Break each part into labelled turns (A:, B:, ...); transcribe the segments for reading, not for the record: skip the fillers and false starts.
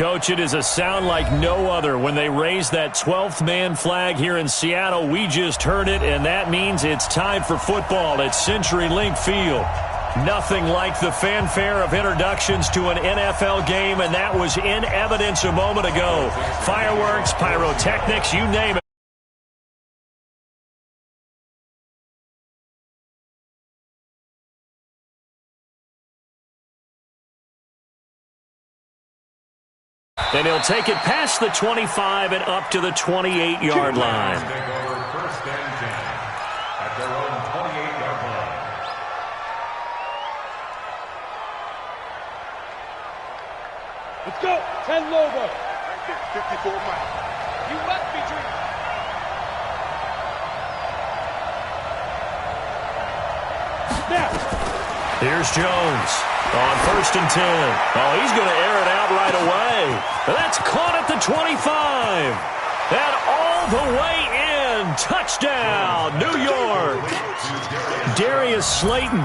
A: Coach, it is a sound like no other when they raise that 12th man flag here in Seattle. We just heard it, and that means it's time for football at CenturyLink Field. Nothing like the fanfare of introductions to an NFL game, and that was in evidence a moment ago. Fireworks, pyrotechnics, you name it. And he'll take it past the 25 and up to the 28-yard line.
B: Take over first and 10 at their own 28-yard line.
C: Let's go. 10 Lobo.
D: 54 Mike.
C: You must be dreaming. Snap.
A: Here's Jones on first and 10. Oh, he's going to air it out right away. That's caught at the 25. And all the way in. Touchdown, New York. Darius Slayton,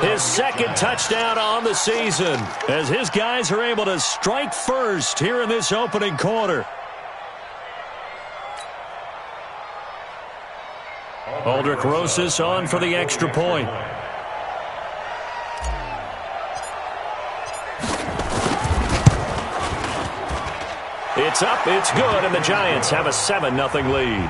A: his second touchdown on the season, as his guys are able to strike first here in this opening quarter. Aldrich Rosas on for the extra point. It's up, it's good, and the Giants have a 7-0 lead.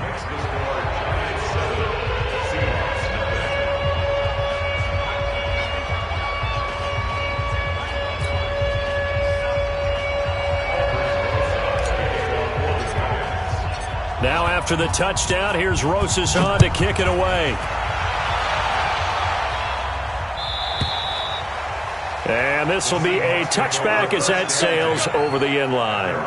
A: Now after the touchdown, here's Rosas on to kick it away. And this will be a touchback as that sails over the end line.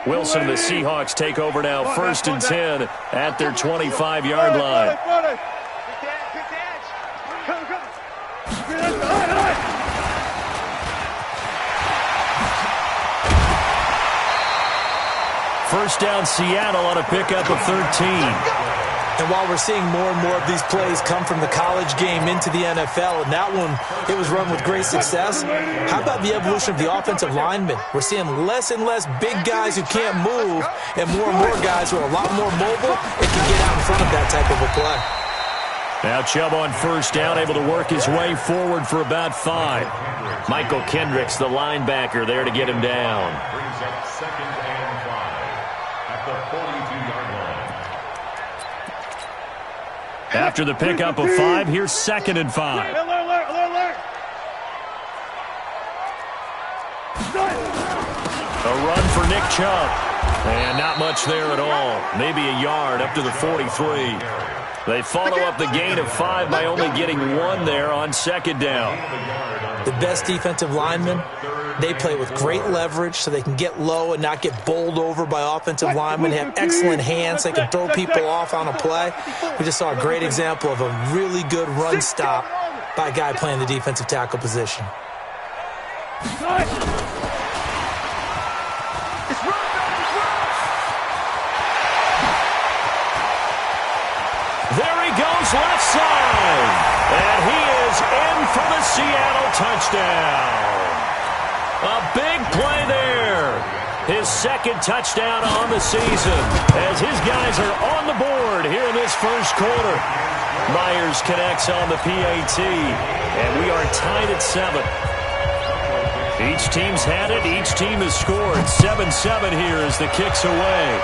A: Wilson and the Seahawks take over now, first and 10 at their 25-yard line. First down, Seattle on a pickup of 13.
E: And while we're seeing more and more of these plays come from the college game into the NFL, and that one, it was run with great success, how about the evolution of the offensive linemen? We're seeing less and less big guys who can't move and more guys who are a lot more mobile and can get out in front of that type of a play.
A: Now Chubb on first down, able to work his way forward for about 5. Michael Kendricks, the linebacker, there to get him down.
B: Brings up second and 5 at the 42-yard line.
A: After the pickup of 5, here's second and 5. A run for Nick Chubb. And not much there at all. Maybe a yard up to the 43. They follow up the gain of 5 by only getting 1 there on second down.
E: The best defensive linemen, they play with great leverage so they can get low and not get bowled over by offensive linemen. They have excellent hands. They can throw people off on a play. We just saw a great example of a really good run stop by a guy playing the defensive tackle position.
A: There he goes left side. And he is in for the Seattle touchdown. A big play there. His second touchdown on the season as his guys are on the board here in this first quarter. Myers connects on the PAT, and we are tied at 7. Each team's had it. Each team has scored. 7-7 here as the kick's away.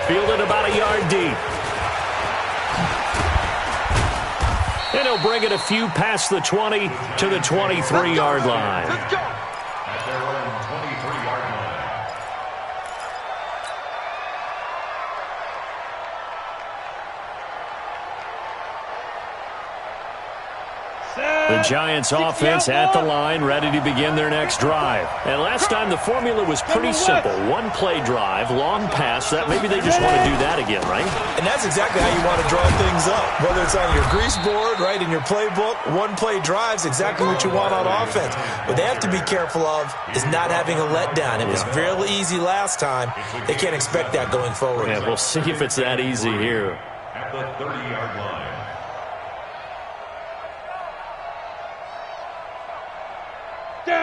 A: Fielded about a yard deep. And he'll bring it a few past the 20 to the 23-yard line.
B: At their own 23-yard line.
A: The Giants offense at the line, ready to begin their next drive. And last time the formula was pretty simple. One play drive, long pass. That maybe they just want to do that again, right?
E: And that's exactly how you want to draw things up. Whether it's on your grease board, right, in your playbook, one play drive's exactly what you want on offense. What they have to be careful of is not having a letdown. It was real easy last time. They can't expect that going forward.
A: Yeah, we'll see if it's that easy here.
B: At the 30-yard line.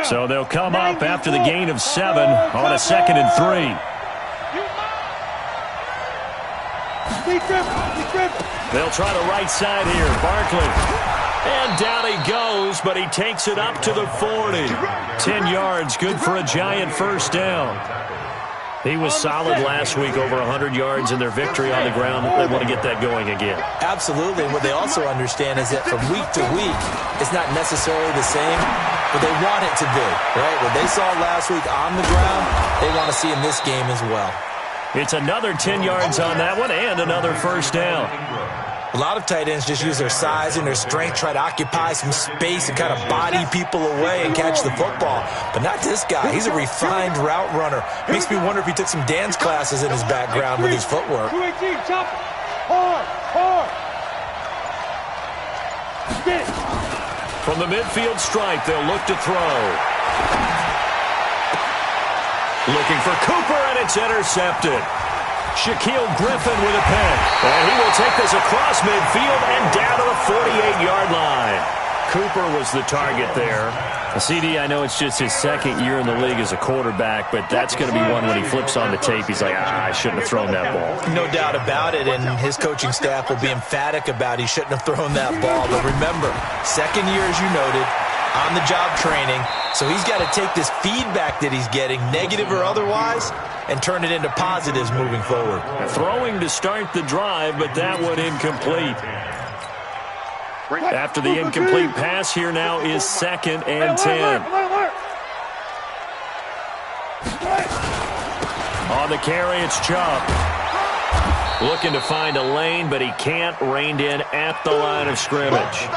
A: So they'll come up after the gain of 7 on a 2nd and 3. They'll try the right side here. Barkley. And down he goes, but he takes it up to the 40. 10 yards, good for a Giant first down. He was solid last week, over 100 yards in their victory on the ground. They want to get that going again.
E: Absolutely. And what they also understand is that from week to week, it's not necessarily the same, but they want it to be, right? What they saw last week on the ground, they want to see in this game as well.
A: It's another 10 yards on that one and another first down.
E: A lot of tight ends just use their size and their strength, try to occupy some space and kind of body people away and catch the football. But not this guy. He's a refined route runner. Makes me wonder if he took some dance classes in his background with his footwork.
C: 218, chop. Hard.
A: From the midfield stripe, they'll look to throw. Looking for Cooper, and it's intercepted. Shaquille Griffin with a pick. And he will take this across midfield and down to the 48-yard line. Cooper was the target there. CD, I know it's just his second year in the league as a quarterback, but that's going to be one when he flips on the tape. He's like, I shouldn't have thrown that ball.
E: No doubt about it, and his coaching staff will be emphatic about he shouldn't have thrown that ball. But remember, second year, as you noted, on-the-job training, so he's got to take this feedback that he's getting, negative or otherwise, and turn it into positives moving forward.
A: Throwing to start the drive, but that one incomplete. After the incomplete pass, here now is 2nd and 10. On the carry, it's Chubb. Looking to find a lane, but he can't. Reined in at the line of scrimmage.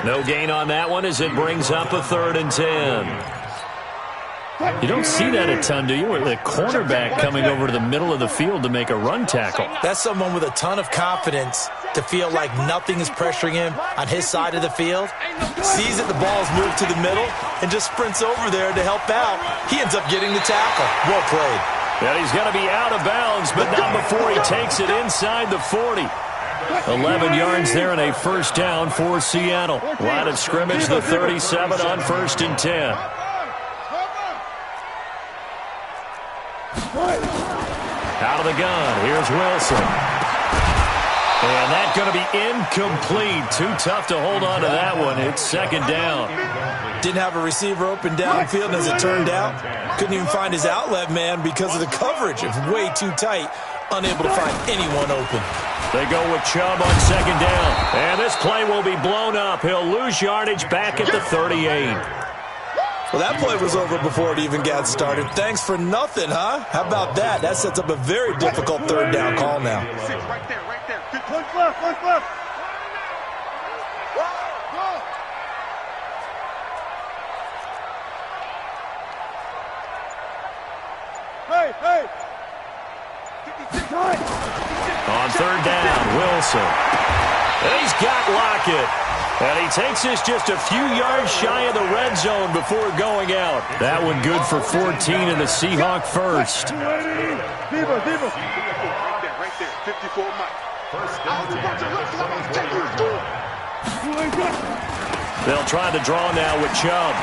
A: No gain on that one as it brings up a 3rd and 10. You don't see that a ton, do you? With a cornerback coming over to the middle of the field to make a run tackle.
E: That's someone with a ton of confidence to feel like nothing is pressuring him on his side of the field. Sees that the ball's moved to the middle and just sprints over there to help out. He ends up getting the tackle. Well played.
A: Yeah, he's going to be out of bounds, but not before he takes it inside the 40. 11 yards there and a first down for Seattle. Line of scrimmage, the 37 on 1st and 10. Out of the gun, here's Wilson. And that's going to be incomplete. Too tough to hold on to that one. It's 2nd down.
E: Didn't have a receiver open downfield, and as it turned out, couldn't even find his outlet man because of the coverage. It's way too tight, unable to find anyone open.
A: They go with Chubb on 2nd down. And this play will be blown up. He'll lose yardage back at the 38.
E: Well, that play was over before it even got started. Thanks for nothing, huh? How about that? That sets up a very difficult 3rd down call now.
D: Right there. One left. Hey.
A: On 3rd down, Wilson. And he's got Lockett. And he takes this just a few yards shy of the red zone before going out. That one good for 14 and the Seahawk first.
D: Right there. 54 Mike.
A: They'll try the draw now with Chubb.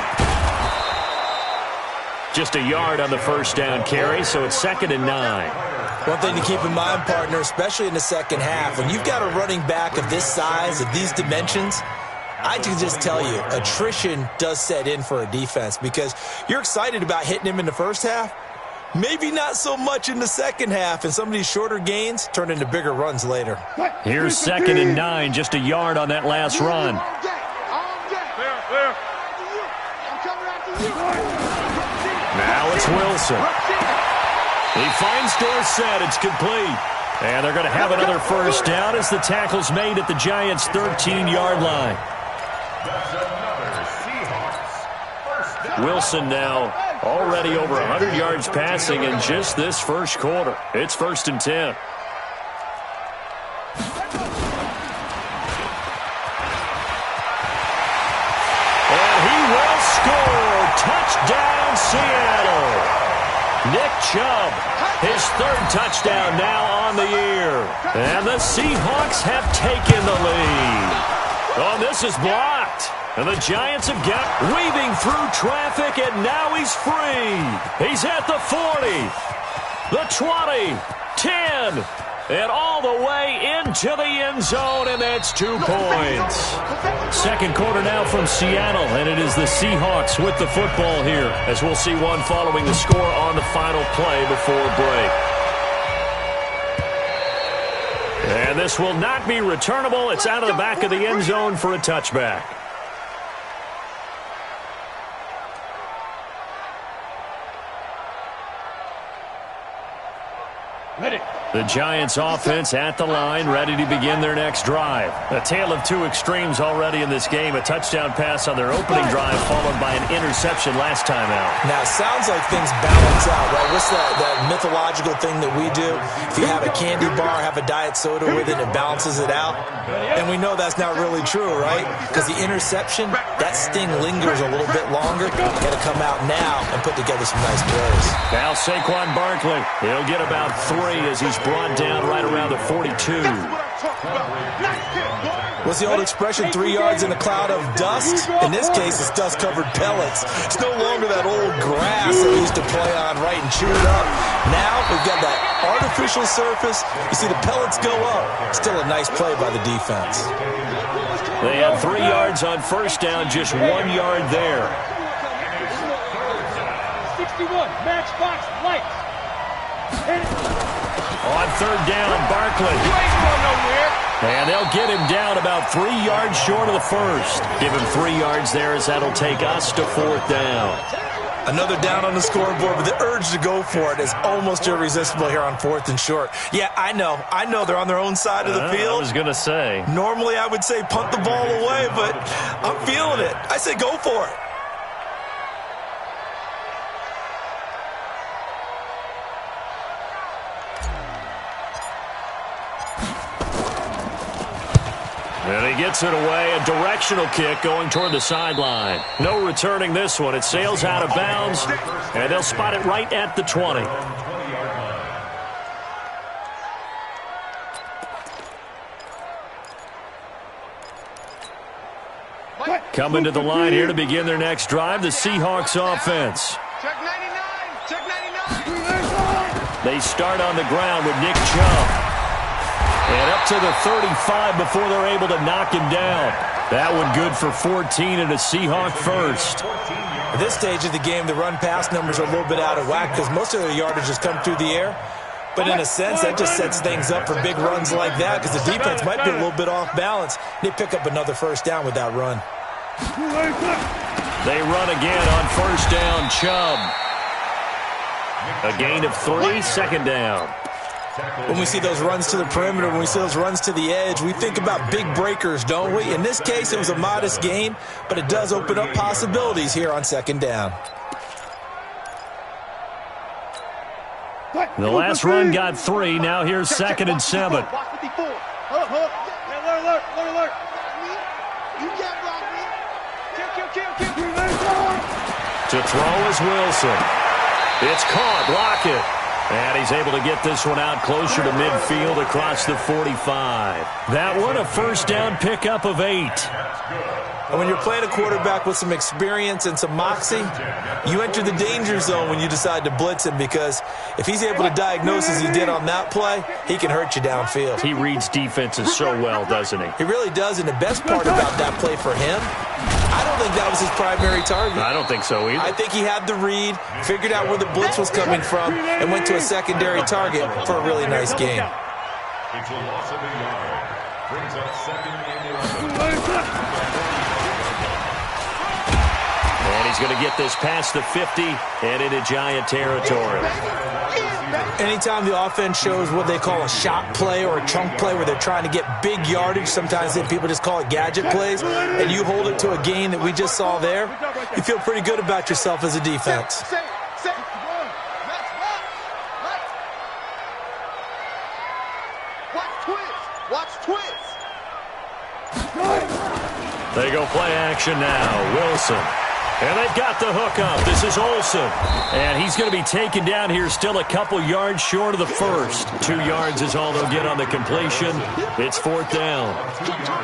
A: Just a yard on the first down carry, so it's 2nd and 9.
E: One thing to keep in mind, partner, especially in the second half, when you've got a running back of this size, of these dimensions, I can just tell you, attrition does set in for a defense because you're excited about hitting him in the first half. Maybe not so much in the second half, and some of these shorter gains turn into bigger runs later.
A: Here's 2nd and 9, just a yard on that last run. Now it's Wilson. He finds Dorsett. It's complete. And they're going to have another first down as the tackle's made at the Giants' 13-yard line.
B: That's another
A: Wilson now already over 100 yards passing in just this first quarter. It's 1st and 10. And he will score. Touchdown, Seattle. Nick Chubb, his 3rd touchdown now on the year. And the Seahawks have taken the lead. Oh, this is blocked. And the Giants have got weaving through traffic, and now he's free. He's at the 40, the 20, 10, and all the way into the end zone, and that's 2 points. Second quarter now from Seattle, and it is the Seahawks with the football here, as we'll see one following the score on the final play before break. And this will not be returnable. It's out of the back of the end zone for a touchback. The Giants offense at the line, ready to begin their next drive. A tale of 2 extremes already in this game. A touchdown pass on their opening drive, followed by an interception last time out.
E: Now, it sounds like things balance out, right? What's that mythological thing that we do? If you have a candy bar, have a diet soda with it, it balances it out. And we know that's not really true, right? Because the interception, that sting lingers a little bit longer. Got to come out now and put together some nice plays.
A: Now Saquon Barkley, he'll get about 3 as he's brought down right around the 42.
E: What's the old expression, 3 yards in a cloud of dust? In this case, it's dust-covered pellets. It's no longer that old grass that we used to play on, right, and chew it up. Now we've got that artificial surface. You see the pellets go up. Still a nice play by the defense.
A: They had 3 yards on first down, just 1 yard there.
C: 61, matchbox lights.
A: On third down, Barkley.
C: You ain't going nowhere.
A: And they'll get him down about 3 yards short of the first. Give him 3 yards there as that'll take us to 4th down.
E: Another down on the scoreboard, but the urge to go for it is almost irresistible here on 4th and short. Yeah, I know they're on their own side of the field.
A: I was going to say.
E: Normally I would say punt the ball away, but I'm feeling it. I say go for it.
A: And he gets it away, a directional kick going toward the sideline. No returning this one. It sails out of bounds, and they'll spot it right at the 20. Coming to the line here to begin their next drive, the Seahawks offense.
C: Check 99, check 99.
A: They start on the ground with Nick Chubb. And up to the 35 before they're able to knock him down. That one good for 14 and a Seahawk first.
E: At this stage of the game, the run-pass numbers are a little bit out of whack because most of their yardage has come through the air. But in a sense, that just sets things up for big runs like that because the defense might be a little bit off balance. They pick up another first down with that run.
A: They run again on first down, Chubb. A gain of 3, 2nd down.
E: When we see those runs to the perimeter, when we see those runs to the edge, we think about big breakers, don't we? In this case, it was a modest gain, but it does open up possibilities here on 2nd down.
A: The last run got 3. Now here's 2nd and 7. To throw is Wilson. It's caught. Lockett. And he's able to get this one out closer to midfield across the 45. That one a first down pickup of 8.
E: And when you're playing a quarterback with some experience and some moxie, you enter the danger zone when you decide to blitz him because if he's able to diagnose as he did on that play, he can hurt you downfield.
A: He reads defenses so well, doesn't he?
E: He really does, and the best part about that play for him, I don't think that was his primary target.
A: I don't think so either.
E: I think he had the read, figured out where the blitz was coming from, and went to a secondary target for a really nice game.
B: It's a loss of a yard. Brings up 2nd and 11.
A: And he's going to get this past the 50 and into Giant territory.
E: Anytime the offense shows what they call a shot play or a chunk play where they're trying to get big yardage, sometimes people just call it gadget plays, and you hold it to a gain that we just saw there, you feel pretty good about yourself as a defense.
A: They go play action now. Wilson. And they've got the hook up. This is Olsen. And he's going to be taken down here still a couple yards short of the first. 2 yards is all they'll get on the completion. It's 4th down.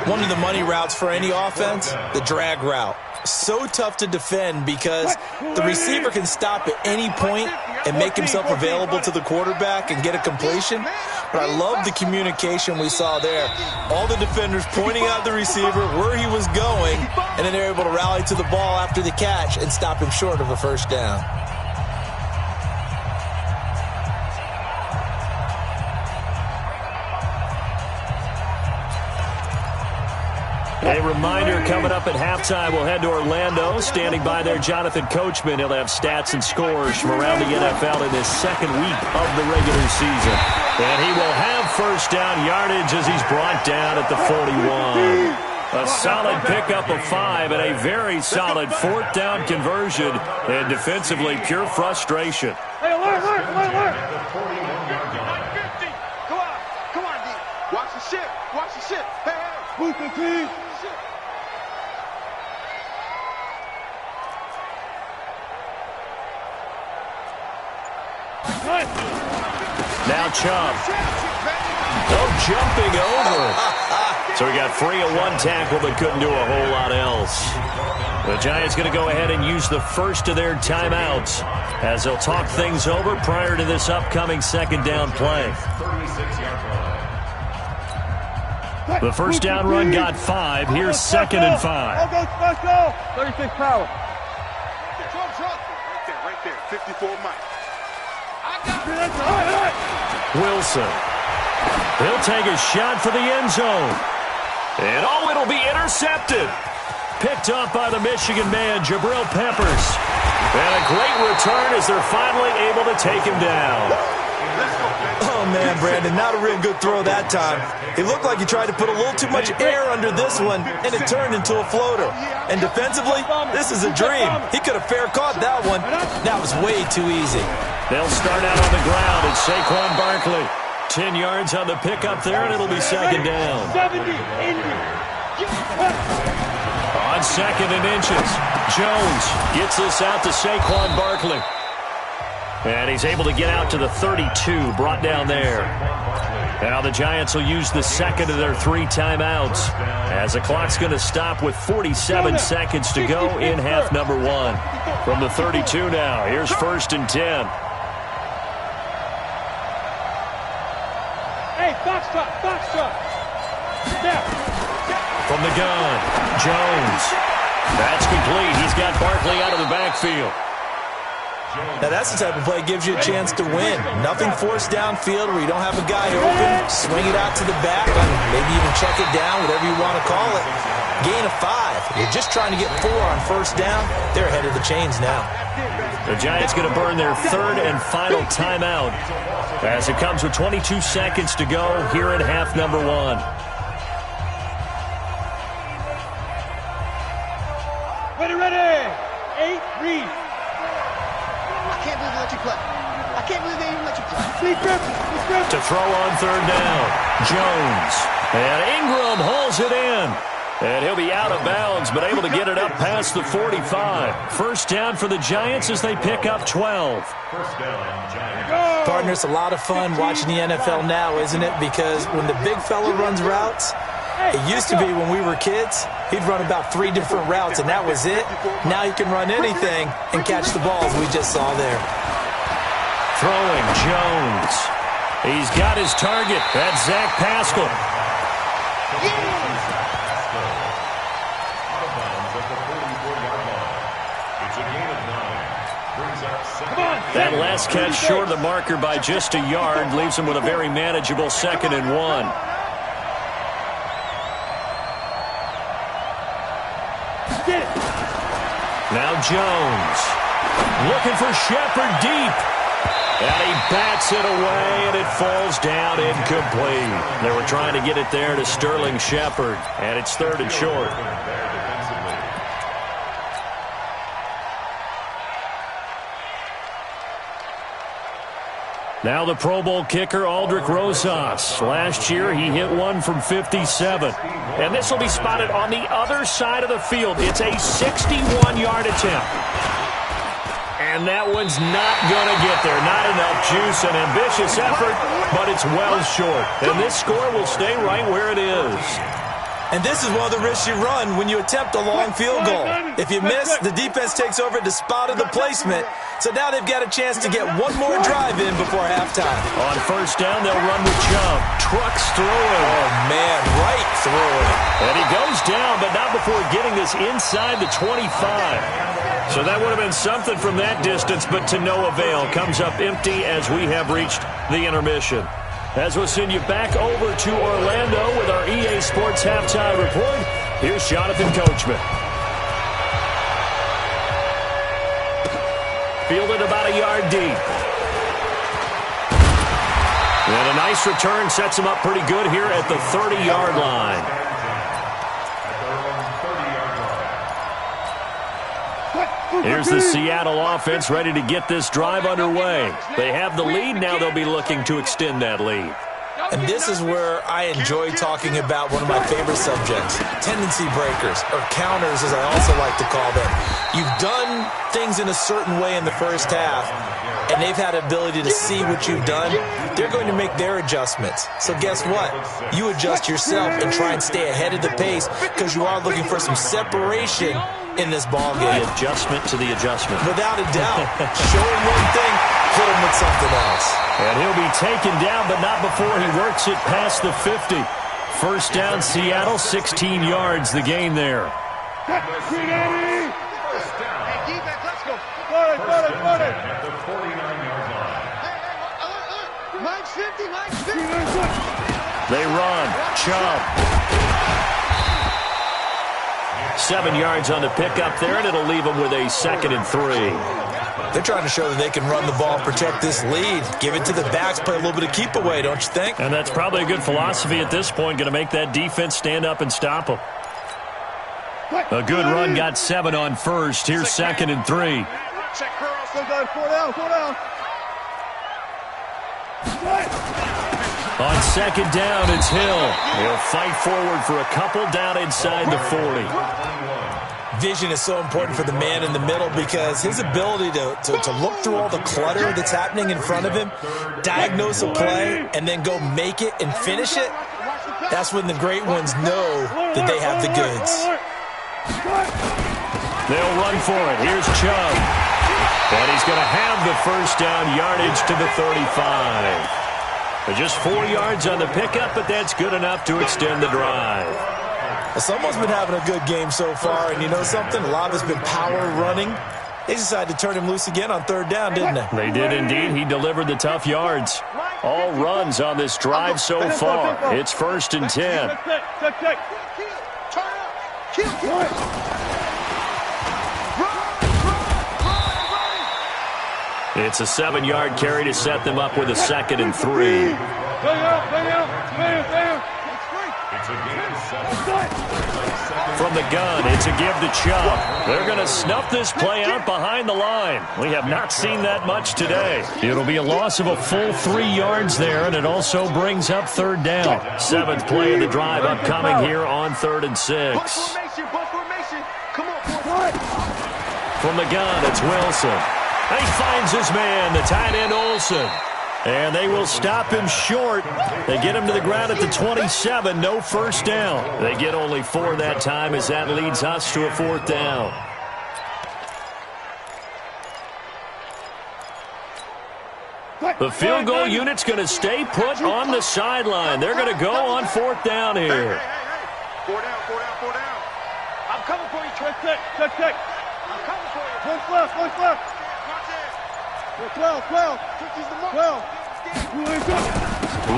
E: One of the money routes for any offense, the drag route. So tough to defend because the receiver can stop at any point and make himself available to the quarterback and get a completion. But I love the communication we saw there. All the defenders pointing out the receiver, where he was going, and then they're able to rally to the ball after the catch and stop him short of a first down.
A: A reminder, coming up at halftime, we'll head to Orlando. Standing by there, Jonathan Coachman. He'll have stats and scores from around the NFL in his second week of the regular season. And he will have first down yardage as he's brought down at the 41. A solid pickup of 5 and a very solid 4th down conversion. And defensively, pure frustration.
C: Hey, alert.
D: Come on, D. Watch the shit. Hey. Move the team.
A: Now Chubb. Oh, jumping over. So we got 3 of 1 tackle, but couldn't do a whole lot else. The Giants going to go ahead and use the first of their timeouts as they'll talk things over prior to this upcoming 2nd down play. The first down run got 5. Here's 2nd and 5.
C: Let's go. 36 power.
D: Right there. 54 Mike.
A: Wilson. He'll take a shot for the end zone. And it'll be intercepted. Picked up by the Michigan man, Jabril Peppers. And a great return as they're finally able to take him down.
E: Oh, man, Brandon, not a real good throw that time. It looked like he tried to put a little too much air under this one, and it turned into a floater. And defensively, this is a dream. He could have fair caught that one. That was way too easy.
A: They'll start out on the ground. It's Saquon Barkley. 10 yards on the pickup there, and it'll be 2nd down.
C: 70, Indy.
A: On 2nd and inches, Jones gets this out to Saquon Barkley. And he's able to get out to the 32, brought down there. Now the Giants will use the 2nd of their 3 timeouts as the clock's going to stop with 47 seconds to go in half number 1. From the 32 now, here's 1st and 10.
C: Hey, box truck. Step.
A: From the gun, Jones. That's complete. He's got Barkley out of the backfield.
E: Now, that's the type of play that gives you a chance to win. Nothing forced downfield where you don't have a guy open. Swing it out to the back, maybe even check it down, whatever you want to call it. Gain of 5. You're just trying to get 4 on first down. They're ahead of the chains now.
A: The Giants going to burn their 3rd and final timeout as it comes with 22 seconds to go here in half number 1.
C: Ready. 8, read.
F: I can't believe they let you play. I can't believe they even let you play.
A: To throw on 3rd down, Jones. And Ingram hauls it in. And he'll be out of bounds, but able to get it up past the 45. First down for the Giants as they pick up 12.
B: First down, Giants.
E: Partner, it's a lot of fun watching the NFL now, isn't it? Because when the big fella runs routes, it used to be when we were kids, he'd run about 3 different routes, and that was it. Now he can run anything and catch the balls we just saw there.
A: Throwing, Jones. He's got his target. That's Zach Pascal. That last catch short of the marker by just a yard leaves him with a very manageable 2nd and 1. Now Jones looking for Shepard deep. And he bats it away, and it falls down incomplete. They were trying to get it there to Sterling Shepard, and it's 3rd and short. Now the Pro Bowl kicker, Aldrick Rosas. Last year, he hit one from 57. And this will be spotted on the other side of the field. It's a 61-yard attempt. And that one's not going to get there. Not enough juice, an ambitious effort, but it's well short. And this score will stay right where it is.
E: And this is one of the risks you run when you attempt a long field goal. If you miss, the defense takes over, despite the placement. So now they've got a chance to get one more drive in before halftime.
A: On 1st down, they'll run with Chubb. Trucks through him.
E: Oh, man, right through him.
A: And he goes down, but not before getting this inside the 25. So that would have been something from that distance, but to no avail. Comes up empty as we have reached the intermission. As we'll send you back over to Orlando with our EA Sports Halftime Report, here's Jonathan Coachman. Fielded about a yard deep. And a nice return sets him up pretty good here at the 30-yard line. Here's the Seattle offense ready to get this drive underway. They have the lead. Now they'll be looking to extend that lead.
E: And this is where I enjoy talking about one of my favorite subjects, tendency breakers, or counters as I also like to call them. You've done things in a certain way in the first half, and they've had the ability to see what you've done. They're going to make their adjustments. So guess what? You adjust yourself and try and stay ahead of the pace because you are looking for some separation in this ball game.
A: The adjustment to the adjustment.
E: Without a doubt. Show him one thing, hit him with something else.
A: And he'll be taken down, but not before he works it past the 50. 1st down, Seattle, 16 yards, the gain there.
D: Hey, defense, let's go.
B: At the 49-yard line.
D: Hey, Mike's 50, Mike's 50.
A: They run. Chubb. 7 yards on the pickup there, and it'll leave them with a 2nd and 3.
E: They're trying to show that they can run the ball, protect this lead, give it to the backs, play a little bit of keep away, don't you think?
A: And that's probably a good philosophy at this point, going to make that defense stand up and stop them. A good run, got 7 on 1st. Here's 2nd and 3.
D: Check curls. Go down, 4 down, 4 down.
A: On 2nd down, it's Hill. He'll fight forward for a couple down inside the 40.
E: Vision is so important for the man in the middle because his ability to look through all the clutter that's happening in front of him, diagnose a play, and then go make it and finish it, that's when the great ones know that they have the goods.
A: They'll run for it. Here's Chubb. And he's going to have the 1st down yardage to the 35. Just 4 yards on the pickup, but that's good enough to extend the drive.
E: Someone's been having a good game so far, and you know something? A lot has been power running. They decided to turn him loose again on 3rd down, didn't they?
A: They did indeed. He delivered the tough yards. All runs on this drive so far. It's 1st and 10. It's a 7-yard carry to set them up with a 2nd and 3.
B: It's a gain of 7.
A: From the gun, it's a give to Chubb. They're going to snuff this play out behind the line. We have not seen that much today. It'll be a loss of a full 3 yards there, and it also brings up 3rd down. 7th play of the drive upcoming here on 3rd and 6.
D: Come on.
A: From the gun, it's Wilson. And he finds his man, the tight end Olsen. And they will stop him short. They get him to the ground at the 27. No 1st down. They get only 4 that time as that leads us to a 4th down. The field goal unit's going to stay put on the sideline. They're going to go on 4th down here.
D: Hey. 4 down. I'm coming for you, Trey.
C: Check.
D: I'm coming for you.
C: One left. 12.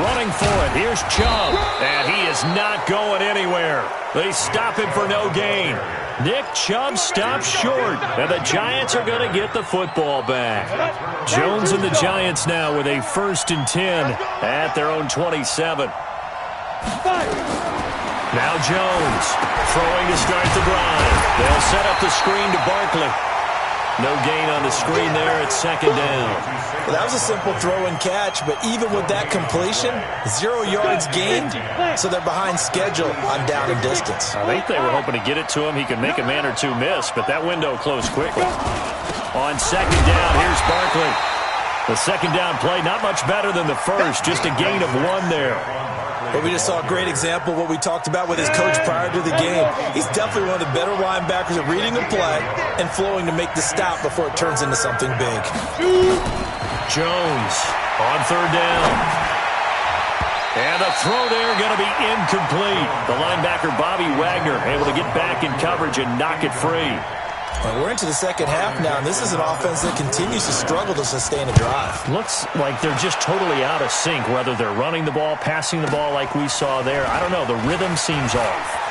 A: Running for it. Here's Chubb. And he is not going anywhere. They stop him for no gain. Nick Chubb stops short, and the Giants are going to get the football back. Jones and the Giants now with a 1st and 10 at their own 27. Now Jones throwing to start the drive. They'll set up the screen to Barkley. No gain on the screen there at 2nd down.
E: Well, that was a simple throw and catch, but even with that completion, 0 yards gained, so they're behind schedule on down and distance.
A: I think they were hoping to get it to him. He could make a man or two miss, but that window closed quickly. On 2nd down, here's Barkley. The 2nd down play, not much better than the first, just a gain of 1 there.
E: But we just saw a great example of what we talked about with his coach prior to the game. He's definitely one of the better linebackers at reading a play and flowing to make the stop before it turns into something big.
A: Jones on 3rd down. And the throw there going to be incomplete. The linebacker Bobby Wagner able to get back in coverage and knock it free.
E: Well, we're into the 2nd half now, and this is an offense that continues to struggle to sustain a drive.
A: Looks like they're just totally out of sync, whether they're running the ball, passing the ball like we saw there. I don't know. The rhythm seems off.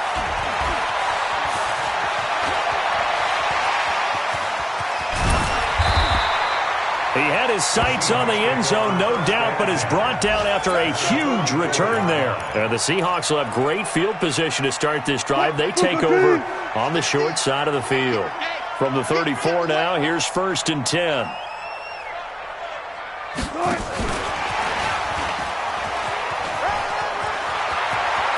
A: He had his sights on the end zone, no doubt, but is brought down after a huge return there. The Seahawks will have great field position to start this drive. They take over on the short side of the field. From the 34 now, here's 1st and 10.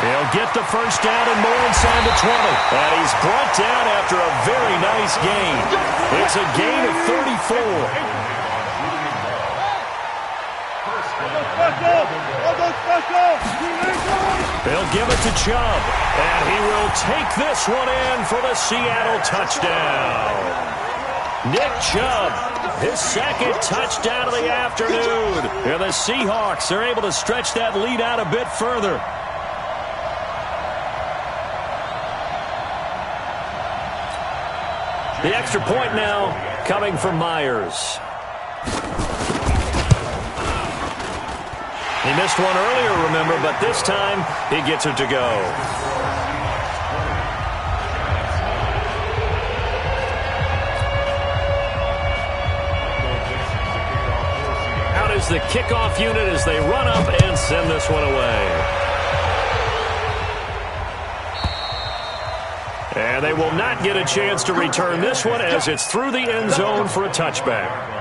A: He'll get the 1st down and more inside the 20. And he's brought down after a very nice gain. It's a gain of 34. They'll give it to Chubb, and he will take this one in for the Seattle touchdown. Nick Chubb, his 2nd touchdown of the afternoon. And the Seahawks are able to stretch that lead out a bit further. The extra point now coming from Myers. He missed one earlier, remember, but this time he gets it to go. Out is the kickoff unit as they run up and send this one away. And they will not get a chance to return this one as it's through the end zone for a touchback.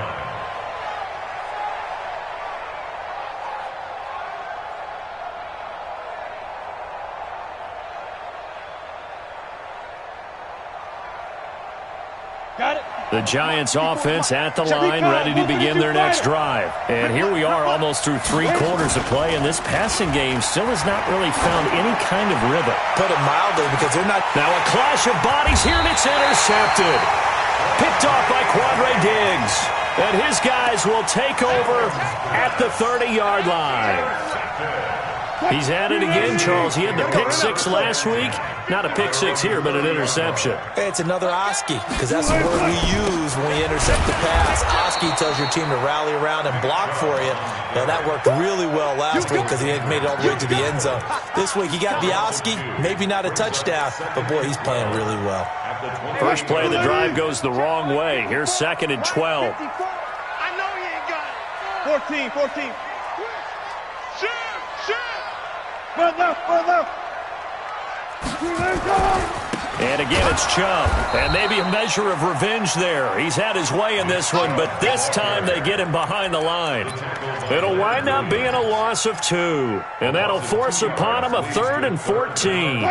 A: The Giants offense at the line, ready to begin their next drive. And here we are almost through 3 quarters of play, and this passing game still has not really found any kind of rhythm.
E: Put it mildly, because they're not...
A: Now a clash of bodies here, and it's intercepted. Picked off by Quandre Diggs. And his guys will take over at the 30-yard line. He's at it again, Charles. He had the pick 6 last week. Not a pick 6 here, but an interception.
E: Hey, it's another Oski, because that's the word we use when we intercept the pass. Oski tells your team to rally around and block for you. Now, that worked really well last week because he had made it all the way to the end zone. This week, he got the Oski, maybe not a touchdown, but, boy, he's playing really well.
A: First play of the drive goes the wrong way. Here's 2nd and 12.
D: I know he ain't got it.
C: 14.
D: Shoot!
C: Front left.
A: And again, it's Chubb. And maybe a measure of revenge there. He's had his way in this one, but this time they get him behind the line. It'll wind up being a loss of 2. And that'll force upon him a 3rd and 14.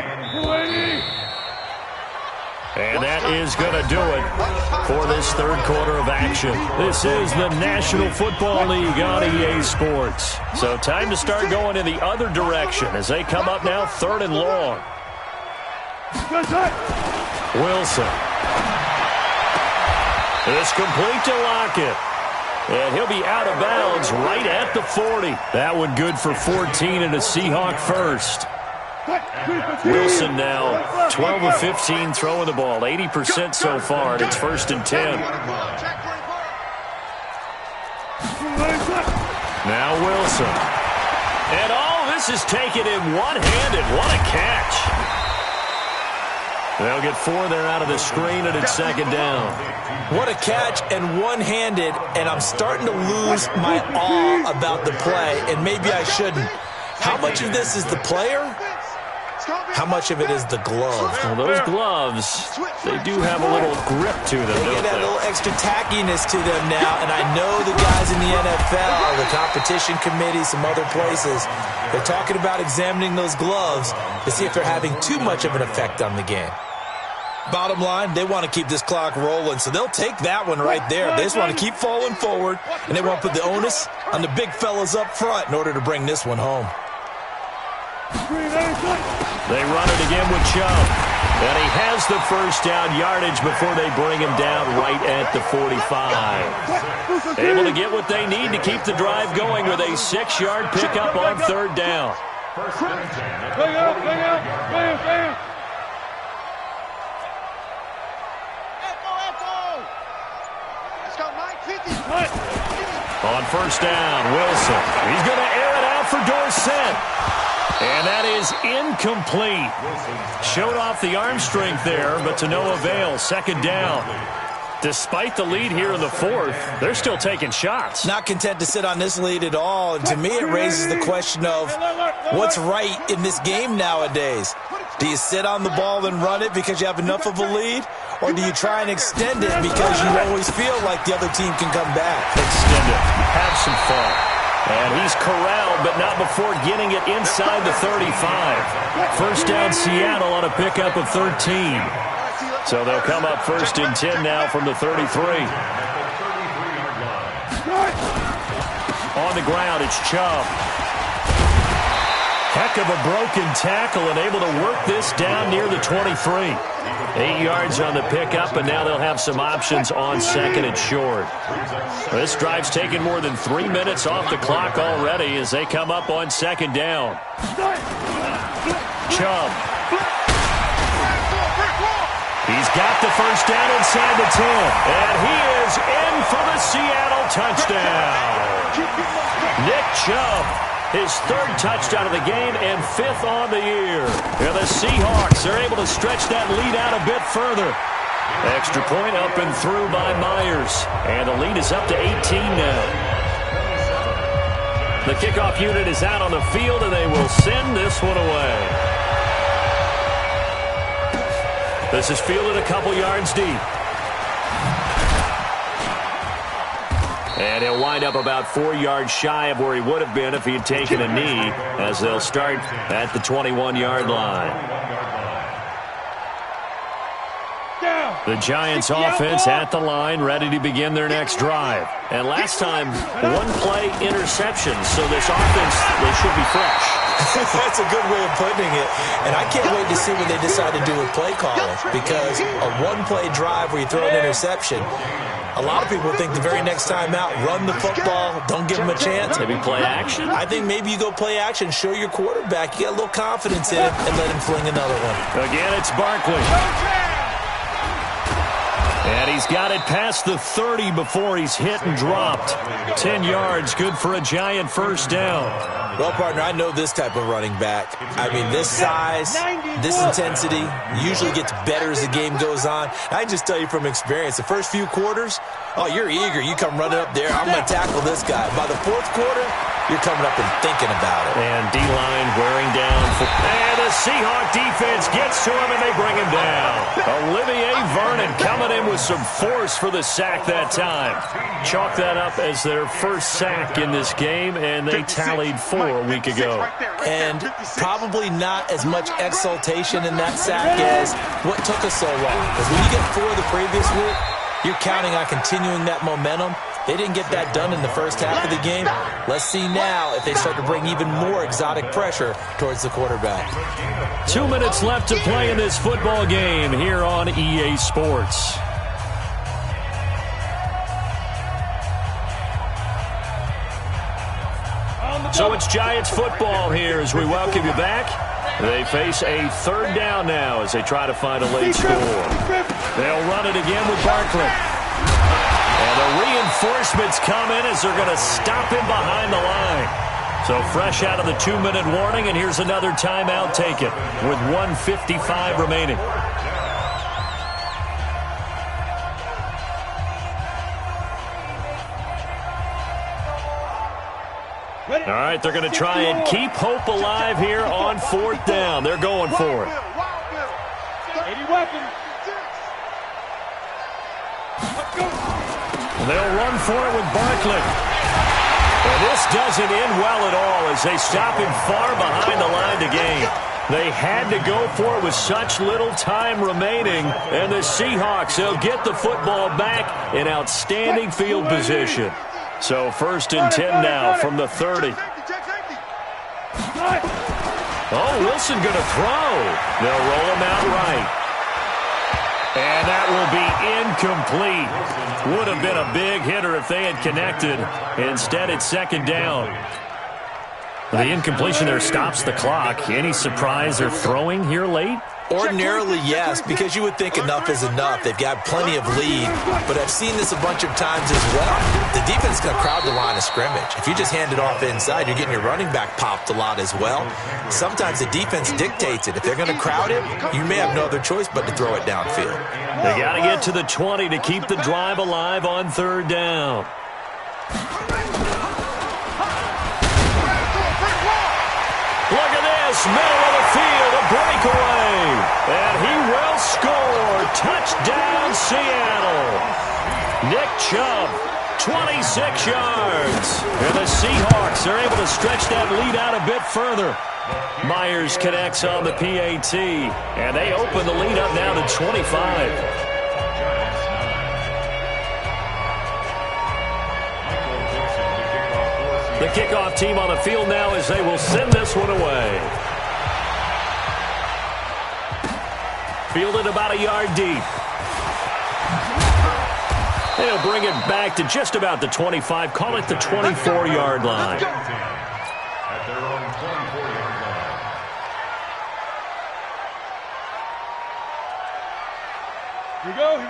A: And that is going to do it for this 3rd quarter of action. This is the National Football League on EA Sports. So time to start going in the other direction as they come up now 3rd and long. Wilson. It's complete to Lockett. And he'll be out of bounds right at the 40. That one good for 14 and a Seahawk first. Wilson now 12 of 15 throwing the ball, 80% so far, and it's 1st and 10. Now Wilson. And all this is taken in one-handed. What a catch. They'll get 4 there out of the screen, and it's second down.
E: What a catch, and one-handed, and I'm starting to lose my awe about the play, and maybe I shouldn't. How much of this is the player? How much of it is the glove?
A: Well, those gloves, they do have a little grip to them,
E: They
A: don't
E: get that
A: they?
E: little extra tackiness to them now, and I know the guys in the NFL, the competition committee, some other places, they're talking about examining those gloves to see if they're having too much of an effect on the game. Bottom line, they want to keep this clock rolling, so they'll take that one right there. They just want to keep falling forward, and they want to put the onus on the big fellas up front in order to bring this one home.
A: They run it again with Chubb. And he has the first down yardage before they bring him down right at the 45. Able to get what they need to keep the drive going with a 6-yard pickup on third down.
C: Bring out, bam.
F: Let's go, Mike. 50.
A: On first down, Wilson. He's going to air it out for Dorsett. And that is incomplete. Showed off the arm strength there, but to no avail. Second down. Despite the lead here in the fourth, they're still taking shots.
E: Not content to sit on this lead at all, and to me it raises the question of what's right in this game nowadays. Do you sit on the ball and run it because you have enough of a lead, or do you try and extend it because you always feel like the other team can come back?
A: Extend it. Have some fun. And he's corralled, but not before getting it inside the 35. First down Seattle on a pickup of 13. So they'll come up first and 10 now from the 33. On the ground, it's Chubb. Heck of a broken tackle and able to work this down near the 23. 8 yards on the pickup, and now they'll have some options on second and short. This drive's taken more than 3 minutes off the clock already as they come up on second down. Chubb. He's got the first down inside the 10, and he is in for the Seattle touchdown. Nick Chubb, his 3rd touchdown of the game and 5th on the year. And the Seahawks are able to stretch that lead out a bit further. Extra point up and through by Myers, and the lead is up to 18 now. The kickoff unit is out on the field, and they will send this one away. This is fielded a couple yards deep. And he'll wind up about 4 yards shy of where he would have been if he had taken a knee, as they'll start at the 21-yard line. The Giants offense at the line, ready to begin their next drive. And last time, 1-play interception, so this offense, they should be fresh.
E: That's a good way of putting it. And I can't wait to see what they decide to do with play calling, because a 1-play drive where you throw an interception, a lot of people think the very next time out, run the football, don't give him a chance.
A: Maybe play action?
E: I think maybe you go play action, show your quarterback, you get a little confidence in him, and let him fling another one.
A: Again, it's Barkley. And he's got it past the 30 before he's hit and dropped. 10 yards, good for a Giant first down.
E: Well, partner, I know this type of running back. I mean, this size, this intensity usually gets better as the game goes on. I just tell you from experience, the first few quarters, oh, you're eager. You come running up there, I'm going to tackle this guy. By the 4th quarter, you're coming up and thinking about it.
A: And D-line wearing down. And the Seahawk defense gets to him, and they bring him down. Olivier Vernon coming in with some force for the sack that time. Chalk that up as their first sack in this game, and they tallied 4 a week ago.
E: And probably not as much exultation in that sack as what took us so long. Because when you get 4 the previous week, you're counting on continuing that momentum. They didn't get that done in the first half of the game. Let's see now if they start to bring even more exotic pressure towards the quarterback.
A: 2 minutes left to play in this football game here on EA Sports. So it's Giants football here as we welcome you back. They face a 3rd down now as they try to find a late score. They'll run it again with Barkley. And the reinforcements come in as they're going to stop him behind the line. So fresh out of the 2-minute warning, and here's another timeout taken with 1:55 remaining. All right, they're going to try and keep hope alive here on 4th down. They're going for it.
C: 80 weapons.
A: They'll run for it with Barkley. And this doesn't end well at all as they stop him far behind the line to gain. They had to go for it with such little time remaining. And the Seahawks, they'll get the football back in outstanding field position. So 1st and 10 now from the 30. Oh, Wilson going to throw. They'll roll him out right. And that will be incomplete. Would have been a big hitter if they had connected. Instead, it's 2nd down. The incompletion there stops the clock. Any surprise they're throwing here late?
E: Ordinarily, yes, because you would think enough is enough. They've got plenty of lead, but I've seen this a bunch of times as well. The defense is going to crowd the line of scrimmage. If you just hand it off inside, you're getting your running back popped a lot as well. Sometimes the defense dictates it. If they're going to crowd it, you may have no other choice but to throw it downfield.
A: They got to get to the 20 to keep the drive alive on 3rd down. Look at this, middle of the field, a breakaway. And he will score. Touchdown, Seattle. Nick Chubb, 26 yards. And the Seahawks are able to stretch that lead out a bit further. Myers connects on the PAT. And they open the lead up now to 25. The kickoff team on the field now as they will send this one away. Fielded about a yard deep. They'll bring it back to just about the 25. Call it the 24-yard line.
B: At their own 24-yard line.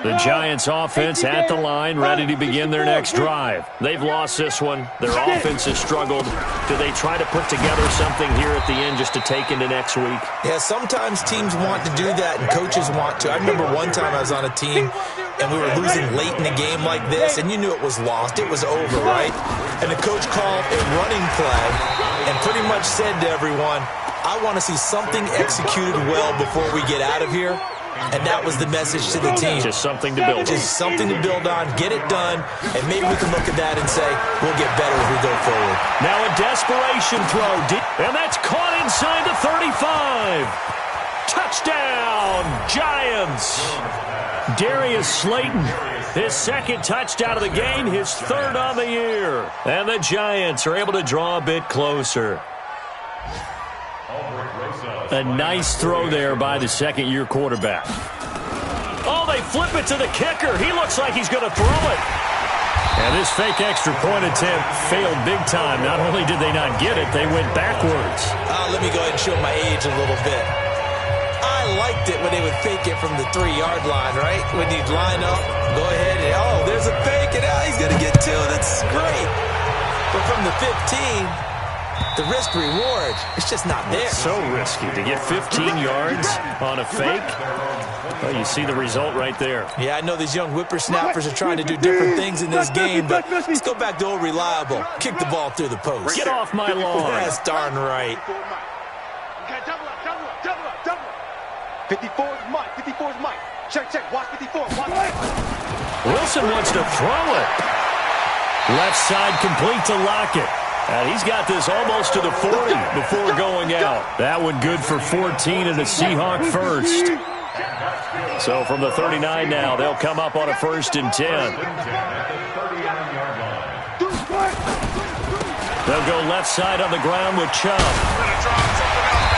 A: The Giants offense at the line, ready to begin their next drive. They've lost this one. Their offense has struggled. Do they try to put together something here at the end just to take into next week?
E: Yeah, sometimes teams want to do that and coaches want to. I remember one time I was on a team and we were losing late in a game like this, and you knew it was lost. It was over, right? And the coach called a running play and pretty much said to everyone, I want to see something executed well before we get out of here. And that was the message to the team.
A: Just something to build on.
E: Just something to build on, get it done, and maybe we can look at that and say, we'll get better as we go forward.
A: Now a desperation throw, and that's caught inside the 35. Touchdown, Giants. Darius Slayton, his 2nd touchdown of the game, his 3rd on the year. And the Giants are able to draw a bit closer. A nice throw there by the 2nd-year quarterback. Oh, they flip it to the kicker. He looks like he's going to throw it. And this fake extra point attempt failed big time. Not only did they not get it, they went backwards.
E: Let me go ahead and show my age a little bit. I liked it when they would fake it from the 3-yard line, right? When you'd line up, go ahead and, oh, there's a fake, and he's going to get 2. That's great. But from the 15... the risk-reward, it's just not there.
A: It's so risky to get 15 yards on a fake. Well, you see the result right there.
E: Yeah, I know these young whippersnappers are trying to do different things in this game, but let's go back to old reliable. Kick the ball through the post.
A: Get off my lawn.
E: That's darn right.
D: Double up. 54 is Mike. 54 is Mike. Check. Watch 54. Watch.
A: Wilson wants to throw it. Left side complete to Lockett. And he's got this almost to the 40 before going out. That one good for 14 and a Seahawk first. So from the 39 now, they'll come up on a 1st and 10. They'll go left side on the ground with Chubb.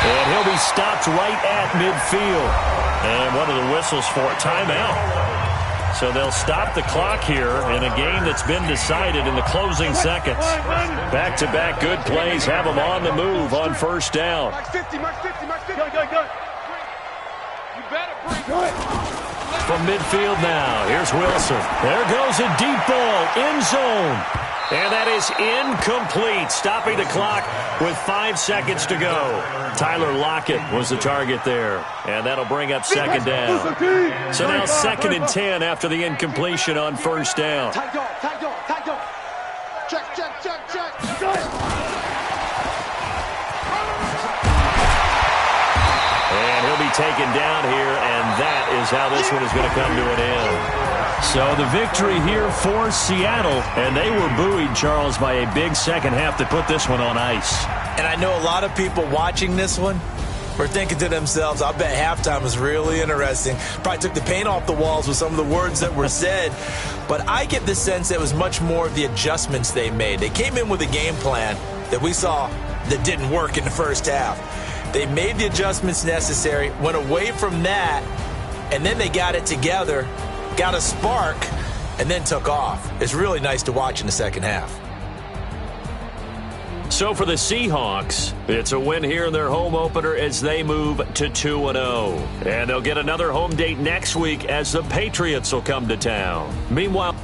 A: And he'll be stopped right at midfield. And one of the whistles for a timeout. So they'll stop the clock here in a game that's been decided in the closing seconds. Back-to-back good plays have them on the move on 1st down.
D: Mark 50. Go. You better bring
A: From midfield now, here's Wilson. There goes a deep ball, end zone. And that is incomplete, stopping the clock with 5 seconds to go. Tyler Lockett was the target there, and that'll bring up 2nd down. So now 2nd and 10 after the incompletion on 1st down.
D: Tight dog. Check.
A: taken down here, and that is how this one is going to come to an end. So the victory here for Seattle, and they were buoyed, Charles, by a big second half to put this one on ice.
E: And I know a lot of people watching this one were thinking to themselves, I bet halftime was really interesting. Probably took the paint off the walls with some of the words that were said. But I get the sense that it was much more of the adjustments they made. They came in with a game plan that we saw that didn't work in the first half. They made the adjustments necessary, went away from that, and then they got it together, got a spark, and then took off. It's really nice to watch in the second half.
A: So for the Seahawks, it's a win here in their home opener as they move to 2-0. And they'll get another home date next week as the Patriots will come to town. Meanwhile...